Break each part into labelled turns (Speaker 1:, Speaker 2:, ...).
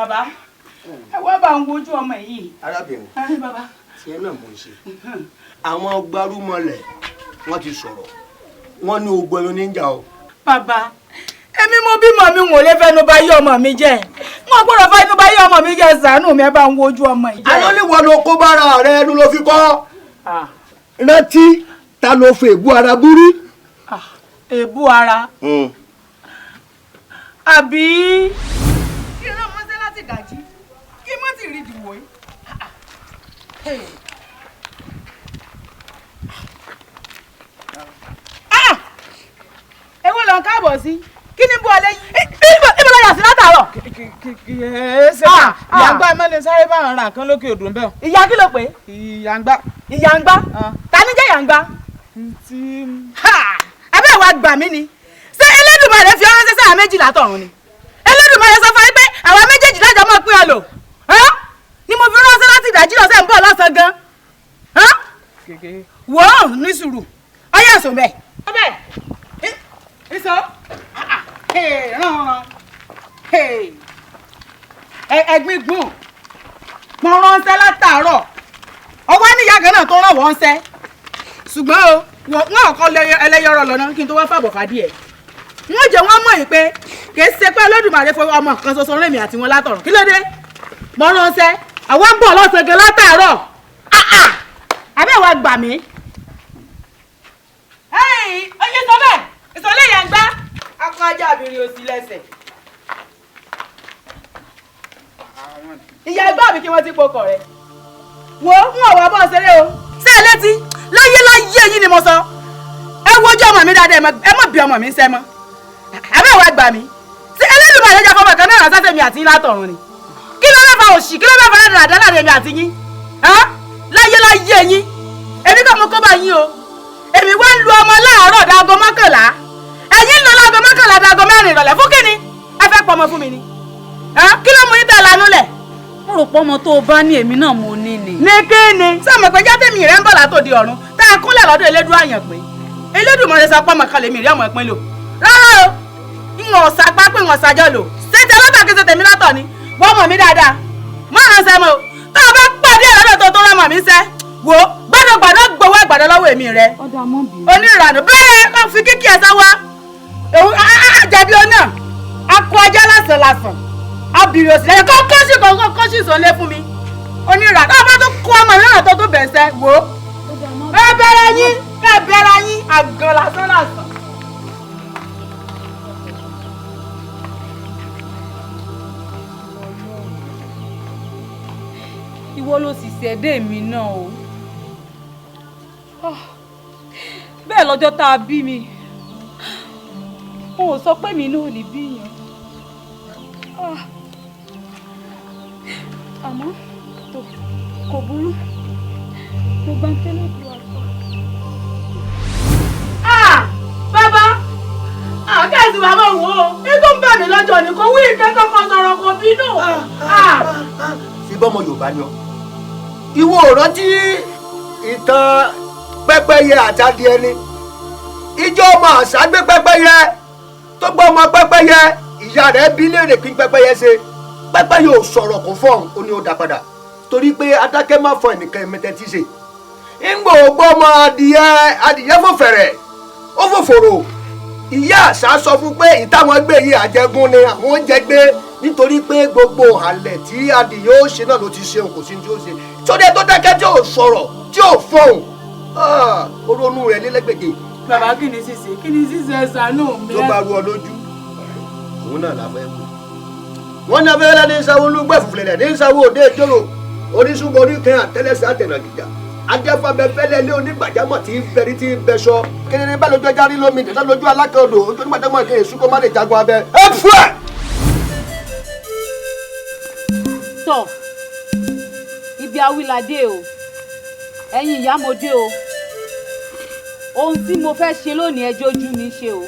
Speaker 1: Bàbá. Ẹ wá bá ń wojú ọmọ yìí.
Speaker 2: Arábìnrin.
Speaker 1: Bàbá.
Speaker 2: Tiẹ̀ náà mo ń ṣe. Àwọn gbárùmọ̀lẹ̀ wọ́n ti sọ̀rọ̀. Wọ́n ní ogun ẹnu níjà o.
Speaker 1: Bàbá. Èmi mo bímọ mi wò lè fẹnu bá yí ọmọ mi jẹ́. Wọ́n gbọ́dọ̀ fẹnu bá yí ọmọ mi jẹ́ ṣàánú mi ẹ bá ń wojú ọmọ yìí.
Speaker 2: Àlọ́ ní wọ́n ló kó bára rẹ̀ ẹnu ló fi kọ́. Rántí ta ló fi èbú ara búrí.
Speaker 1: Èbú ara. Àbí. Kí ló mọ́ sí láti dàjí? Kí mọ́ ti rí ìdìbò yìí? Èwo ló ń káàbọ̀ sí? Kí ni bú ọ lẹ́yìn? Ibo ló yà sí látàárọ̀?
Speaker 3: Ìyàngbá ẹ mẹ́lẹ̀ sáré bá àwọn ará kan lókè odò ń bẹ̀.
Speaker 1: Ìyá kí ló pé?
Speaker 3: Ìyàngbá.
Speaker 1: Ìyàngbá? Ta ni jẹ́ ìyàngbá? Abẹ́ ìwà gbà mí ni. Ṣé Elédùmarè fi ọ́ránṣẹ́ sáà méjìlá tọ̀run ni? Elédùmarè sọ fún yín pé àwa méjèèjì lájọ mọ̀ pín ọ lò. Ni mo fi ránṣẹ́ láti ìdájí lọ́sẹ̀ ń bọ̀ lọ́sàn gan. Wò ó ní sùúrù. Ọyá ẹ̀sùn bẹ̀. Ọbẹ̀ ìsọ. Ẹ̀gbin gùn. Mo ránṣẹ́ látàárọ̀. Ọwọ́ níyà kan náà tó rán wọ́n ṣẹ́. Ṣùgbọ́n o, wọ́n ọ̀kọ́ ẹlẹ́yọrọ lọ́nà kí n tó wá fàbọ̀ fàdí ẹ̀. Wọ́n jẹ́ wọ́n mọ̀ yìí pé kì í ṣe pé Olódùmarè fọwọ́ ọmọ kan ṣoṣo rẹ̀mí àti wọn látọ̀run. Kí ló dé? Mo ránṣẹ́. Àwọn ń bọ̀ lọ́sẹ̀ gan látàárọ̀. Abẹ́ ìwà gbà mí. Oye sọ bẹ́ẹ̀, ìsọ̀lẹ̀ yẹn gbá. Akọ ajá àbìrì òsì lẹ́sẹ̀. Ìyá ẹgbẹ́ mi kí wọ́n ti pokọ̀ rẹ̀. Wo ń ọ̀wọ́ bọ́ ṣeré o. Ṣé ẹ létí? Láyé yín ni mo sọ. Ẹ wojú ọmọ mi dáadáa ẹ mọ̀ bí ọmọ mi ń sẹ́ mọ́. Abẹ́ ìwà gbà mí. Ṣé Elédùmarè jẹ́ fọmọ kan náà ránṣẹ́ mi àti yín látọ̀run ni? Kí ló fẹ́ fa òṣì? Kí ló fẹ́ fa dáadáa láàrin èmi àti yín? Láyé yín. Èmi kàn mú kó bá yín o. Èmi wá ń lu ọmọ láàárọ̀ dáago mọ́kànlá. Ẹ̀yin ń lọ láago mọ́kànlá dáago mẹ́rin ìrọ̀lẹ́ fún kíni? Ẹ fẹ́ pọ̀ ọmọ fún mi ni? Kí ló mú yín tẹ̀ lánú lẹ̀?
Speaker 4: Mo rò pé ọmọ tó o bá ní èmi náà mo ní ni.
Speaker 1: Ní kíni? Sọ́mọ pé játẹ̀mí rẹ̀ ń bọ̀ látòdì ọ̀run. Tá a kúnlẹ̀ lọ́dọ̀ Elédùn àyàn pé. Elédùmarè sọ pé ọmọ kan lèmi rí ọmọ ìpín lò. Rárá o, ìwọ̀n ọ̀sàpá pé ìwọ̀n ṣàjọ lò. Ṣé tẹ lọ́tọ̀ kí ṣe tèmi lọ́tọ̀ ni? Wọ́n mọ̀ mí dáadáa. Má ránṣẹ́ mọ́ o. Tó o bá pàdé ẹ̀rọ lọ́tọ̀ tó rán mọ̀ mí sẹ́. Wo gbàdọ̀ gbowó ẹgbàdọ̀ lọ́wọ́ èmi rẹ̀. Onírànú bẹ́ẹ̀ lọ fi kíkí ẹ̀ sáwá. Àjẹbí ọ náà. Akọ ajá lásán. Abìrì òsì lẹ́yìn kọ́kọ́sì sọ̀lẹ́ fún mi. Onírànú ọba tó kó ọmọ náà tó bẹ̀ẹ́sẹ̀ wò. Ẹ bẹ̀rẹ̀ yín àgàn lásán.
Speaker 4: Ìwọ ló sì ṣẹ̀dá mi náà o. Bẹ́ẹ̀ lọ́jọ́ tá a bí mi, wọn ò sọ pé mi náà ò ní bí yàn. Àmọ́ kò burú, mo gbà ń tẹ́lẹ̀ bí wàá sọ.
Speaker 1: Bàbá, kẹ́sì bàbá wò ó, ikú ń bẹ̀ mí lọ́jọ́ ni kò wí ìkẹ́kọ̀ọ́ kan sọ̀rọ̀ kò bínú.
Speaker 2: Ṣé bọ́mọ Yorùbá ni ọ? Ìwọ ò rántí ìtàn pẹ́pẹ́yẹ àti adìẹ ni? Ìjọ ọmọ àṣà gbé pẹ́pẹ́yẹ tó gbọ́ ọmọ pẹ́pẹ́yẹ ìyá rẹ̀ bí léèrè kí pẹ́pẹ́yẹ ṣe. Pẹ́pẹ́yẹ ò sọ̀rọ̀ kò fọ́ọ̀n ó ní ó dá padà torí pé adákẹ́ má fọ ẹnìkan ẹ̀mẹ́tẹ́ tí ṣe. Ìgbò gbọ́ ọmọ adìyẹ fò fẹ̀rẹ̀ ó fò fòrò. Ìyá àṣà sọ fún pé ìtàwọn gbé yìí àjẹgún ni àwọn oúnjẹ gbé nítorí pé gbogbo àlẹ̀ tí adìyẹ ó ṣe náà ló ti ṣe kò sí ní tí ó ṣe. Sóde tó dákẹ́ tí ò sọ̀rọ̀ tí ò fọ̀hùn oronú rẹ̀ lélẹ́gbẹ̀dẹ̀.
Speaker 1: Bàbá kí ni ṣíṣe ẹ̀sà náà mi.
Speaker 2: Tó bá rú ọ lójú òun náà la fẹ́ wò. Wọ́n ní abẹ́rẹ́ ní sáwó olúgbẹ́ fúnfúnlẹ̀ ní sáwó òde ìjọ́rò oníṣùgbọ́n oníkan àtẹ́lẹsẹ̀ àtẹ̀nàgìjà ajẹ́fàbẹ́fẹ́lẹ́ lé onígbàjámọ̀ tí ń bẹ̀rí tí ń bẹṣọ kedere bá lójú ẹja rí lómi tẹ̀sán lójú alákọ̀ọ́dọ̀ ojú onígbàjámọ̀ kí èṣù kó má lè jagun abẹ. ẹ fún ẹ.
Speaker 4: Tọ́ ibi awíládé o ẹ̀yin ìyá mo dé o ohun tí mo fẹ́ ṣe lónìí ẹjọ́ ojú mi ṣe o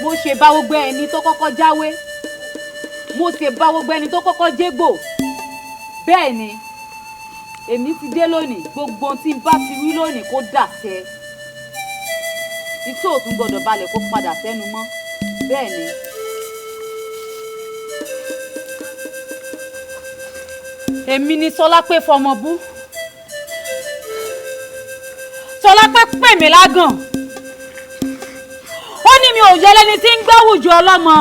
Speaker 4: mo ṣe bá gbogbo ẹni tó kọ́kọ́ jáwé mo ṣe bá gbogbo ẹni tó kọ́kọ́ jégbò bẹ́ẹ̀ ni èmi ti dé lónìí gbogbo tí n bá ti wí lónìí kó dàṣẹ ìtò òtún gbọ́dọ̀ balẹ̀ kó padà sẹ́nu mọ́ bẹ́ẹ̀ ni èmi ni Sọlápé fọmọ bú. Sọlápé pè mí lágàn. Ó ní mi ò yẹ lẹ́ni tí ń gbáwùjọ ọlọ́mọ.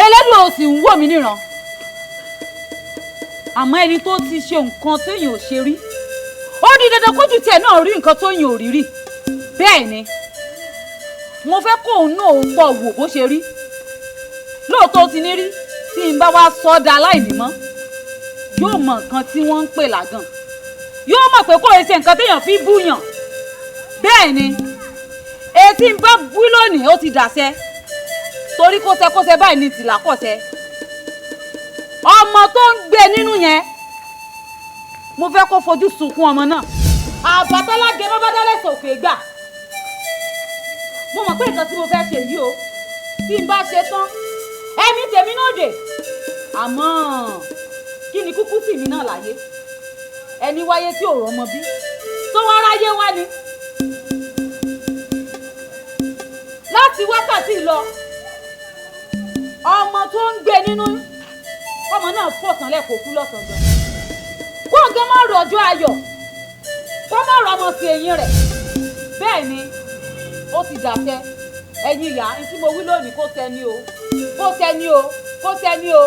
Speaker 4: Elédùn ò sì ń wò mí níran. Àmọ́ ẹni tó ti ṣe nǹkan tóyìn ò ṣe rí, ó di dandan kójú tiẹ̀ náà rí nǹkan tóyìn ò rí rí. Bẹ́ẹ̀ ni mo fẹ́ kóun náà tọ̀ wò bó ṣe rí. Lóòótọ́ ti ní rí, tí n bá wá sọ ọ́ da aláìní mọ́, yóò mọ nǹkan tí wọ́n ń pè lágàn. Yóò mọ̀ pé kó o ṣe nǹkan téèyàn fi búyàn. Bẹ́ẹ̀ ni etí ń bá bú lónìí ó ti dàṣẹ, torí kóṣẹkóṣẹ báyìí ní tìlà kọ̀ṣẹ. Ọmọ tó ń gbé nínú yẹn, mo fẹ́ kó fojú sunkún ọmọ náà. Àbátálágẹ bá bá dálẹ̀ sòkè gbà. Mo mọ̀ pé nǹkan tí mo fẹ́ ṣe yìí o, tí n bá ṣe tán ẹ̀mí tèmi náà dé. Àmọ́ kí ni kúkú tì mí náà láyé? Ẹni wáyé tí ò rọ́mọ bí tó wá ráyé wá ni. Láti wákàtí lọ, ọmọ tó ń gbé nínú, ọmọ náà fọ̀sán lẹ́kọ̀ọ́ kú lọ́sàn-án. Kó gan má rọ̀jò ayọ̀, kó má rọmọ sí eyín rẹ̀. Bẹ́ẹ̀ ni ó ti dàṣẹ. Ẹ̀yin ìyá ní tí mo wí lónìí kó tẹni o, kó tẹni o, kó tẹni o.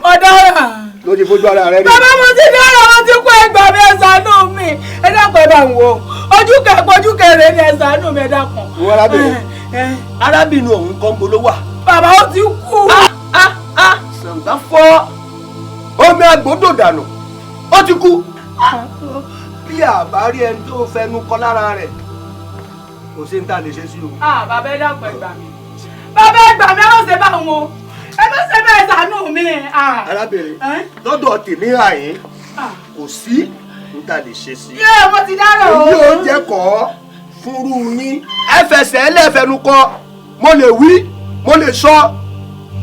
Speaker 1: Mo dára.
Speaker 2: ló ti fojú ara rẹ rí.
Speaker 1: Bàbá mo ti dára, mo ti kó ẹgbàá mi, ẹ ṣàánú mi. Ẹ dákun ẹ bá ń wo. Ojú kẹrẹ ni ẹ ṣàánú mi, ẹ dákun.
Speaker 2: Wo arábìnrin. Arábìnrin ọ̀hún kan bolo wà.
Speaker 1: Bàbá ó ti kú.
Speaker 2: Sàǹgbá fọ́. Omi àgbòdò dànù. Ó ti kú. Bí àbárí ẹni tó fẹnu kọ lára rẹ̀, kò sí ní ta lè ṣe sí o.
Speaker 1: Bàbá ẹ dákun ẹ gbà mí. Bàbá ẹ gbà mí, ẹ má ṣe bá wọn. Ẹ má ṣe bẹ́ẹ̀ ṣàánú mi.
Speaker 2: Arábìnrin, lọ́dọ̀ tèmi àyín, kò sí ní ta lè ṣe sí.
Speaker 1: Yé mo ti dára o.
Speaker 2: Èmi ò jẹ́ kọ́ fúnrú yín. Ẹ fẹsẹ̀ ẹlẹ́fẹ̀ẹ́nu kọ. Mo lè wí, mo lè sọ.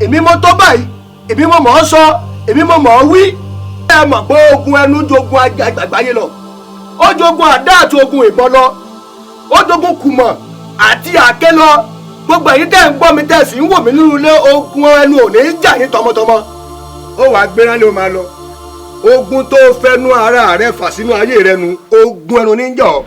Speaker 2: Èmi mo tó báyìí, èmi mo mọ̀ ọ́ sọ, èmi mo mọ̀ ọ́ wí. Ẹ mọ̀ pé ogun ẹnu jogun àgbáyé lọ. Ó jogun àdá àti ogun ìbọn lọ. Ó jogun kùmọ̀ àti àké lọ. Gbogbo èyí tẹ́ ń gbọ́ mi tẹ́ sì ń wò mí nínú ilé, ogun ẹnu ò ní jà yín tọmọtọmọ. Ó wàá gbéra lé o máa lọ. Ogun tó fẹ́nu ara rẹ fà sínú ayé rẹ nu, ogun ẹnu ní jà ọ́.